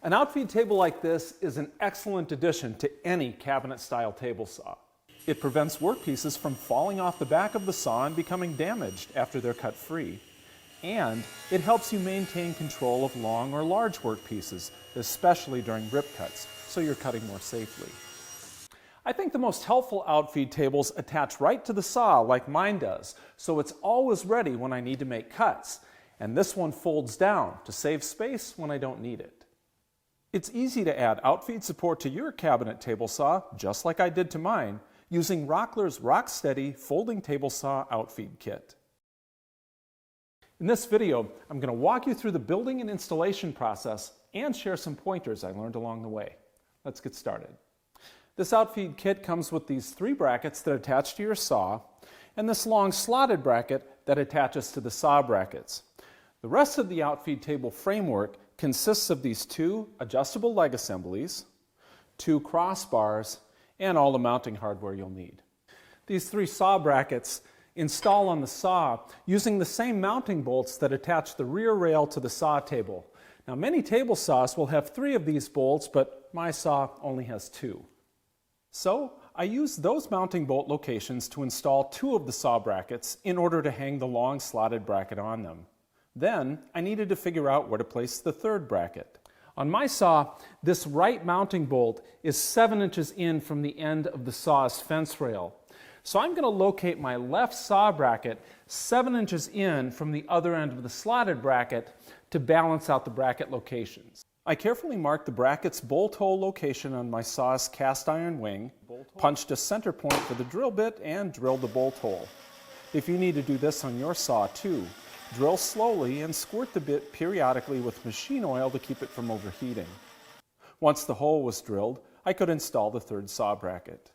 An outfeed table like this is an excellent addition to any cabinet-style table saw. It prevents workpieces from falling off the back of the saw and becoming damaged after they're cut free. And it helps you maintain control of long or large workpieces, especially during rip cuts, so you're cutting more safely. I think the most helpful outfeed tables attach right to the saw like mine does, so it's always ready when I need to make cuts. And this one folds down to save space when I don't need it. It's easy to add outfeed support to your cabinet table saw, just like I did to mine, using Rockler's Rock-Steady Folding Table Saw Outfeed Kit. In this video, I'm going to walk you through the building and installation process and share some pointers I learned along the way. Let's get started. This outfeed kit comes with these 3 brackets that attach to your saw and this long slotted bracket that attaches to the saw brackets. The rest of the outfeed table framework consists of these 2 adjustable leg assemblies, 2 crossbars, and all the mounting hardware you'll need. These 3 saw brackets install on the saw using the same mounting bolts that attach the rear rail to the saw table. Now, many table saws will have 3 of these bolts, but my saw only has 2. So I used those mounting bolt locations to install 2 of the saw brackets in order to hang the long slotted bracket on them. Then I needed to figure out where to place the 3rd bracket. On my saw, this right mounting bolt is 7 inches in from the end of the saw's fence rail. So I'm going to locate my left saw bracket 7 inches in from the other end of the slotted bracket to balance out the bracket locations. I carefully marked the bracket's bolt hole location on my saw's cast iron wing, punched a center point for the drill bit, and drilled the bolt hole. If you need to do this on your saw too, drill slowly and squirt the bit periodically with machine oil to keep it from overheating. Once the hole was drilled, I could install the 3rd saw bracket.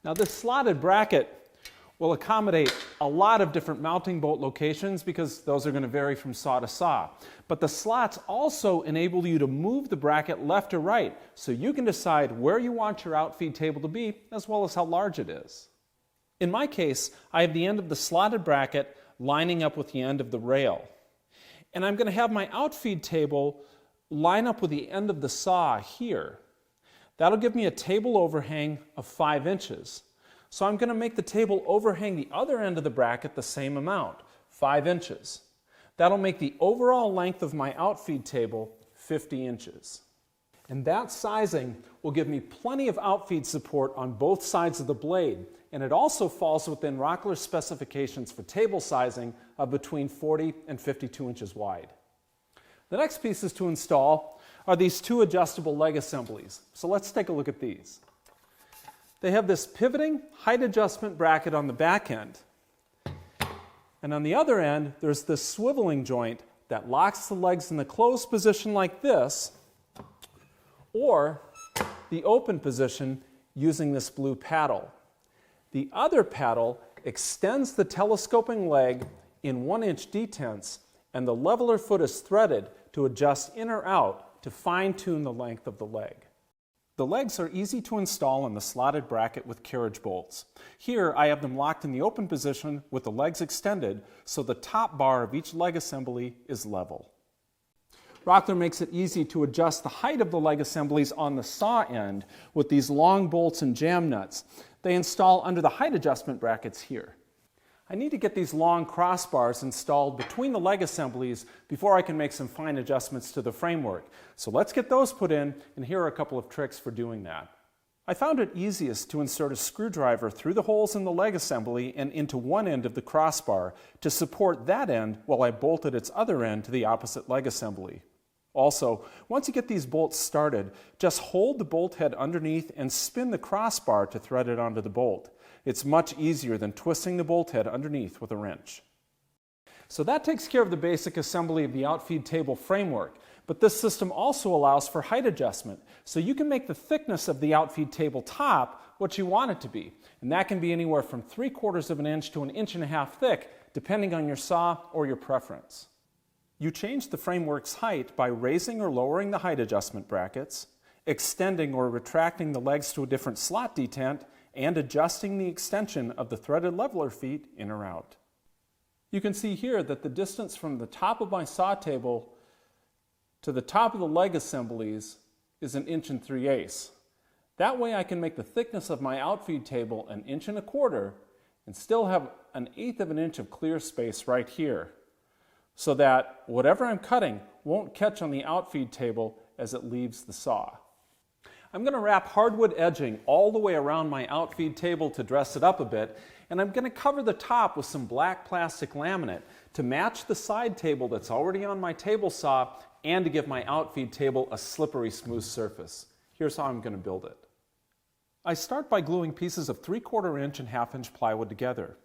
Now, this slotted bracket will accommodate a lot of different mounting bolt locations because those are going to vary from saw to saw. But the slots also enable you to move the bracket left or right, so you can decide where you want your outfeed table to be as well as how large it is. In my case, I have the end of the slotted bracket lining up with the end of the rail. And I'm going to have my outfeed table line up with the end of the saw here. That'll give me a table overhang of 5 inches. So I'm going to make the table overhang the other end of the bracket the same amount, 5 inches. That'll make the overall length of my outfeed table 50 inches. And that sizing will give me plenty of outfeed support on both sides of the blade, and it also falls within Rockler's specifications for table sizing of between 40 and 52 inches wide. The next pieces to install are these 2 adjustable leg assemblies. So let's take a look at these. They have this pivoting height adjustment bracket on the back end. And on the other end, there's this swiveling joint that locks the legs in the closed position like this, or the open position using this blue paddle. The other paddle extends the telescoping leg in 1-inch detents, and the leveler foot is threaded to adjust in or out to fine-tune the length of the leg. The legs are easy to install in the slotted bracket with carriage bolts. Here I have them locked in the open position with the legs extended so the top bar of each leg assembly is level. Rockler makes it easy to adjust the height of the leg assemblies on the saw end with these long bolts and jam nuts. They install under the height adjustment brackets here. I need to get these long crossbars installed between the leg assemblies before I can make some fine adjustments to the framework. So let's get those put in, and here are a couple of tricks for doing that. I found it easiest to insert a screwdriver through the holes in the leg assembly and into one end of the crossbar to support that end while I bolted its other end to the opposite leg assembly. Also, once you get these bolts started, just hold the bolt head underneath and spin the crossbar to thread it onto the bolt. It's much easier than twisting the bolt head underneath with a wrench. So that takes care of the basic assembly of the outfeed table framework, but this system also allows for height adjustment, so you can make the thickness of the outfeed table top what you want it to be, and that can be anywhere from 3/4 of an inch to 1.5 inches thick, depending on your saw or your preference. You change the framework's height by raising or lowering the height adjustment brackets, extending or retracting the legs to a different slot detent, and adjusting the extension of the threaded leveler feet in or out. You can see here that the distance from the top of my saw table to the top of the leg assemblies is 1 3/8. That way I can make the thickness of my outfeed table 1 1/4 and still have 1/8 of an inch of clear space right here, so that whatever I'm cutting won't catch on the outfeed table as it leaves the saw. I'm going to wrap hardwood edging all the way around my outfeed table to dress it up a bit, and I'm going to cover the top with some black plastic laminate to match the side table that's already on my table saw and to give my outfeed table a slippery smooth surface. Here's how I'm going to build it. I start by gluing pieces of 3/4 inch and 1/2 inch plywood together.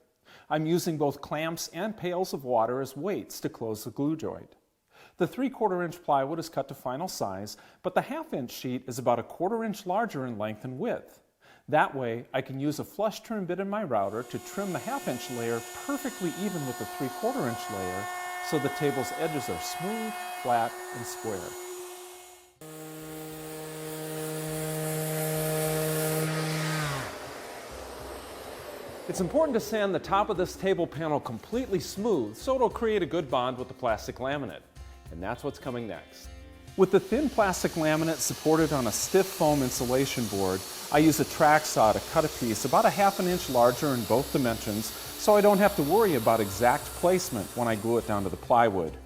I'm using both clamps and pails of water as weights to close the glue joint. The 3/4 inch plywood is cut to final size, but the 1/2 inch sheet is about 1/4 inch larger in length and width. That way, I can use a flush trim bit in my router to trim the 1/2 inch layer perfectly even with the 3/4 inch layer, so the table's edges are smooth, flat, and square. It's important to sand the top of this table panel completely smooth so it'll create a good bond with the plastic laminate. And that's what's coming next. With the thin plastic laminate supported on a stiff foam insulation board, I use a track saw to cut a piece about 1/2 inch larger in both dimensions so I don't have to worry about exact placement when I glue it down to the plywood.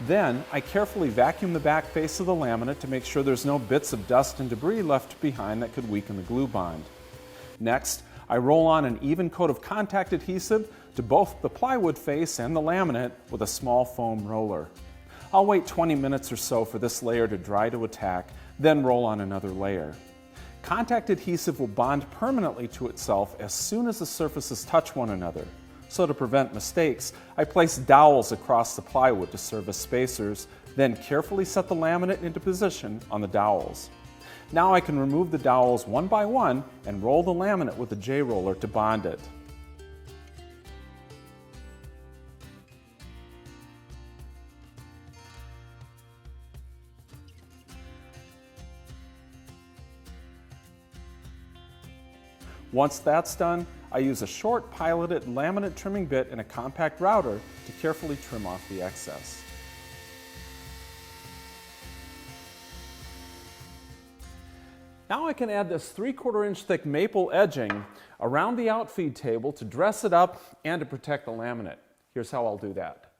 Then I carefully vacuum the back face of the laminate to make sure there's no bits of dust and debris left behind that could weaken the glue bond. Next, I roll on an even coat of contact adhesive to both the plywood face and the laminate with a small foam roller. I'll wait 20 minutes or so for this layer to dry to a tack, then roll on another layer. Contact adhesive will bond permanently to itself as soon as the surfaces touch one another. So to prevent mistakes, I place dowels across the plywood to serve as spacers, then carefully set the laminate into position on the dowels. Now I can remove the dowels one by one and roll the laminate with a J-roller to bond it. Once that's done, I use a short piloted laminate trimming bit and a compact router to carefully trim off the excess. Now I can add this 3/4 inch thick maple edging around the outfeed table to dress it up and to protect the laminate. Here's how I'll do that.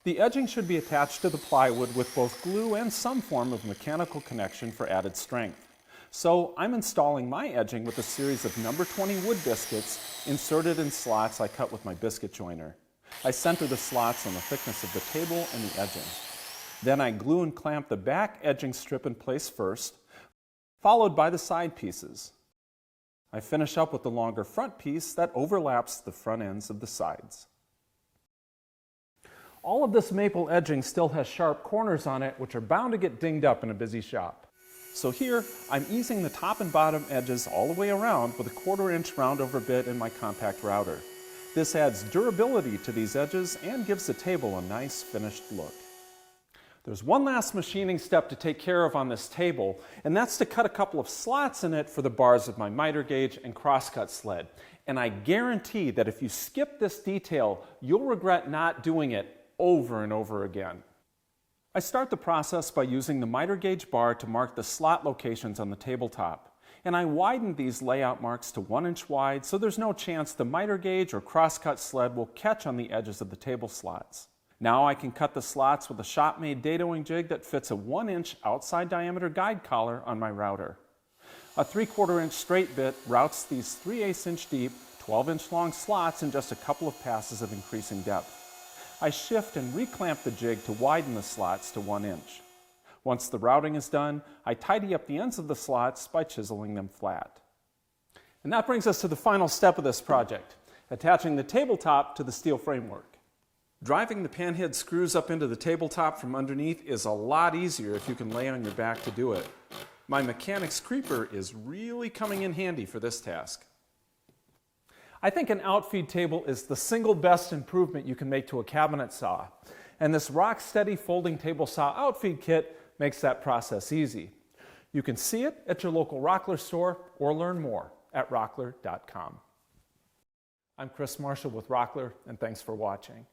The edging should be attached to the plywood with both glue and some form of mechanical connection for added strength. So I'm installing my edging with a series of number 20 wood biscuits inserted in slots I cut with my biscuit joiner. I center the slots on the thickness of the table and the edging. Then I glue and clamp the back edging strip in place first, followed by the side pieces. I finish up with the longer front piece that overlaps the front ends of the sides. All of this maple edging still has sharp corners on it, which are bound to get dinged up in a busy shop. So here, I'm easing the top and bottom edges all the way around with a 1/4 inch round over bit in my compact router. This adds durability to these edges and gives the table a nice finished look. There's one last machining step to take care of on this table, and that's to cut a couple of slots in it for the bars of my miter gauge and crosscut sled. And I guarantee that if you skip this detail, you'll regret not doing it over and over again. I start the process by using the miter gauge bar to mark the slot locations on the tabletop. And I widen these layout marks to 1 inch wide so there's no chance the miter gauge or crosscut sled will catch on the edges of the table slots. Now I can cut the slots with a shop-made dadoing jig that fits a 1 inch outside diameter guide collar on my router. A 3/4 inch straight bit routes these 3/8 inch deep, 12 inch long slots in just a couple of passes of increasing depth. I shift and reclamp the jig to widen the slots to 1 inch. Once the routing is done, I tidy up the ends of the slots by chiseling them flat. And that brings us to the final step of this project, attaching the tabletop to the steel framework. Driving the panhead screws up into the tabletop from underneath is a lot easier if you can lay on your back to do it. My mechanic's creeper is really coming in handy for this task. I think an outfeed table is the single best improvement you can make to a cabinet saw, and this rock-steady folding table saw outfeed kit makes that process easy. You can see it at your local Rockler store or learn more at rockler.com. I'm Chris Marshall with Rockler, and thanks for watching.